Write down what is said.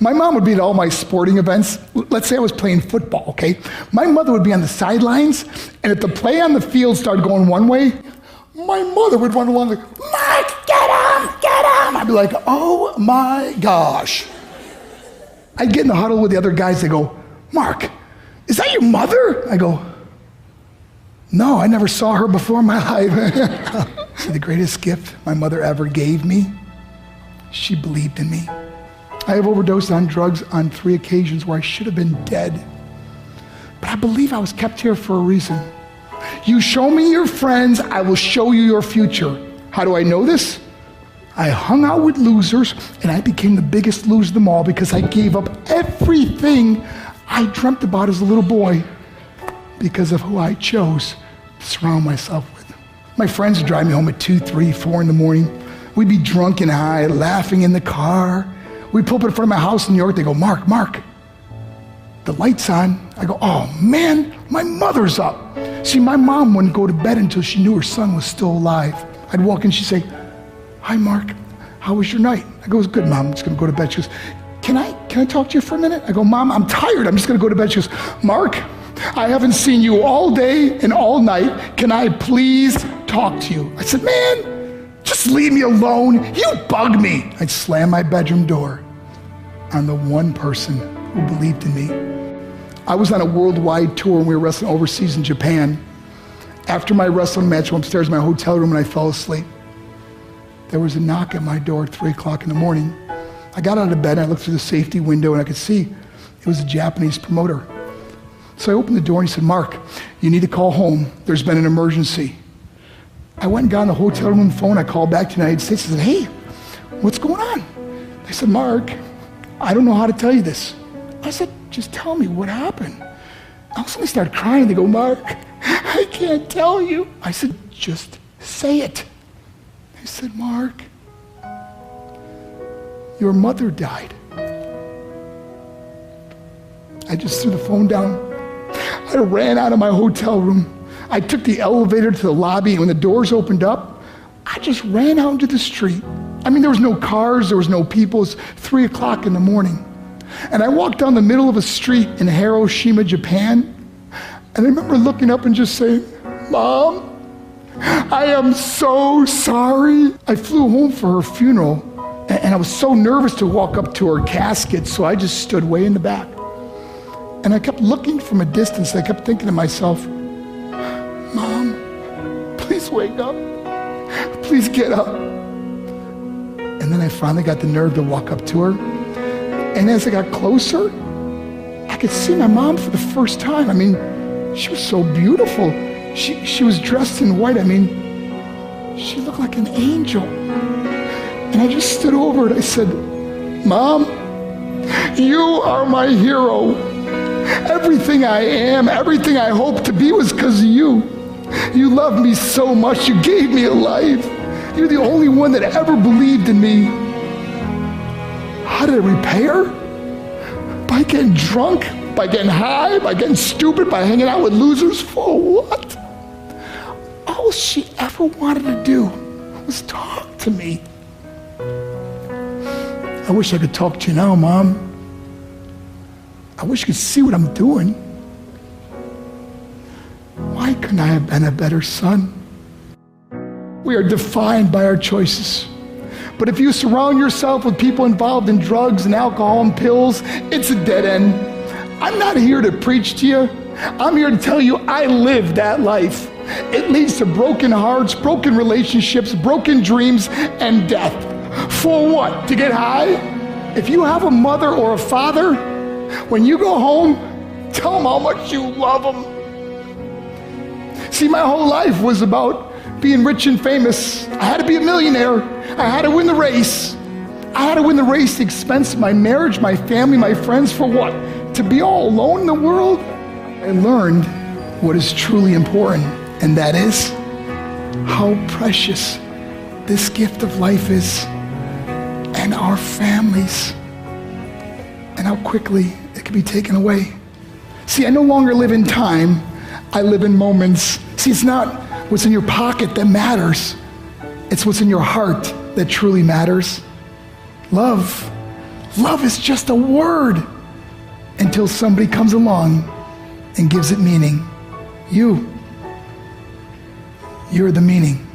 My mom would be at all my sporting events. Let's say I was playing football, okay? My mother would be on the sidelines, and if the play on the field started going one way, my mother would run along like, Mark, get him, get him. I'd be like, oh my gosh. I'd get in the huddle with the other guys. They go, Mark, is that your mother? I go, no, I never saw her before in my life. See, the greatest gift my mother ever gave me, she believed in me. I have overdosed on drugs on 3 occasions where I should have been dead. But I believe I was kept here for a reason. You show me your friends, I will show you your future. How do I know this? I hung out with losers, and I became the biggest loser of them all because I gave up everything I dreamt about as a little boy because of who I chose to surround myself with. My friends would drive me home at 2, 3, 4 in the morning. We'd be drunk and high, laughing in the car. We'd pull up in front of my house in New York. They go, Mark, the light's on. I go, oh man, my mother's up. See, my mom wouldn't go to bed until she knew her son was still alive. I'd walk in, she'd say, hi, Mark, how was your night? I go, it was good, Mom, I'm just gonna go to bed. She goes, can I talk to you for a minute? I go, Mom, I'm tired, I'm just gonna go to bed. She goes, Mark, I haven't seen you all day and all night. Can I please talk to you? I said, man, just leave me alone. You bug me. I'd slam my bedroom door on the one person who believed in me. I was on a worldwide tour and we were wrestling overseas in Japan. After my wrestling match, I went upstairs in my hotel room and I fell asleep. There was a knock at my door at 3 o'clock in the morning. I got out of bed and I looked through the safety window and I could see it was a Japanese promoter. So I opened the door and he said, Mark, you need to call home. There's been an emergency. I went and got on the hotel room phone. I called back to the United States. I said, hey, what's going on? They said, Mark, I don't know how to tell you this. I said, just tell me what happened. All of a sudden they started crying. They go, Mark, I can't tell you. I said, just say it. They said, Mark, your mother died. I just threw the phone down. I ran out of my hotel room. I took the elevator to the lobby, and when the doors opened up, I just ran out into the street. I mean, there was no cars, there was no people. It was 3 o'clock in the morning. And I walked down the middle of a street in Hiroshima, Japan, and I remember looking up and just saying, Mom, I am so sorry. I flew home for her funeral, and I was so nervous to walk up to her casket, so I just stood way in the back. And I kept looking from a distance. I kept thinking to myself, Mom, please wake up. Please get up. And then I finally got the nerve to walk up to her. And as I got closer, I could see my mom for the first time. I mean, she was so beautiful. She was dressed in white. I mean, she looked like an angel. And I just stood over her and I said, Mom, you are my hero. Everything I am, everything I hope to be was because of you. You loved me so much. You gave me a life. You're the only one that ever believed in me. How did I repay her? By getting drunk, by getting high, by getting stupid, by hanging out with losers? For what? All she ever wanted to do was talk to me. I wish I could talk to you now, Mom. I wish you could see what I'm doing. Why couldn't I have been a better son? We are defined by our choices. But if you surround yourself with people involved in drugs and alcohol and pills, it's a dead end. I'm not here to preach to you. I'm here to tell you I lived that life. It leads to broken hearts, broken relationships, broken dreams, and death. For what? To get high? If you have a mother or a father, when you go home, tell them how much you love them. See, my whole life was about being rich and famous. I had to be a millionaire. I had to win the race. I had to win the race at the expense of my marriage, my family, my friends. For what? To be all alone in the world? I learned what is truly important, and that is how precious this gift of life is, and our families, and how quickly it can be taken away. See, I no longer live in time, I live in moments. See, it's not what's in your pocket that matters, it's what's in your heart that truly matters. Love Love is just a word until somebody comes along and gives it meaning. You're the meaning.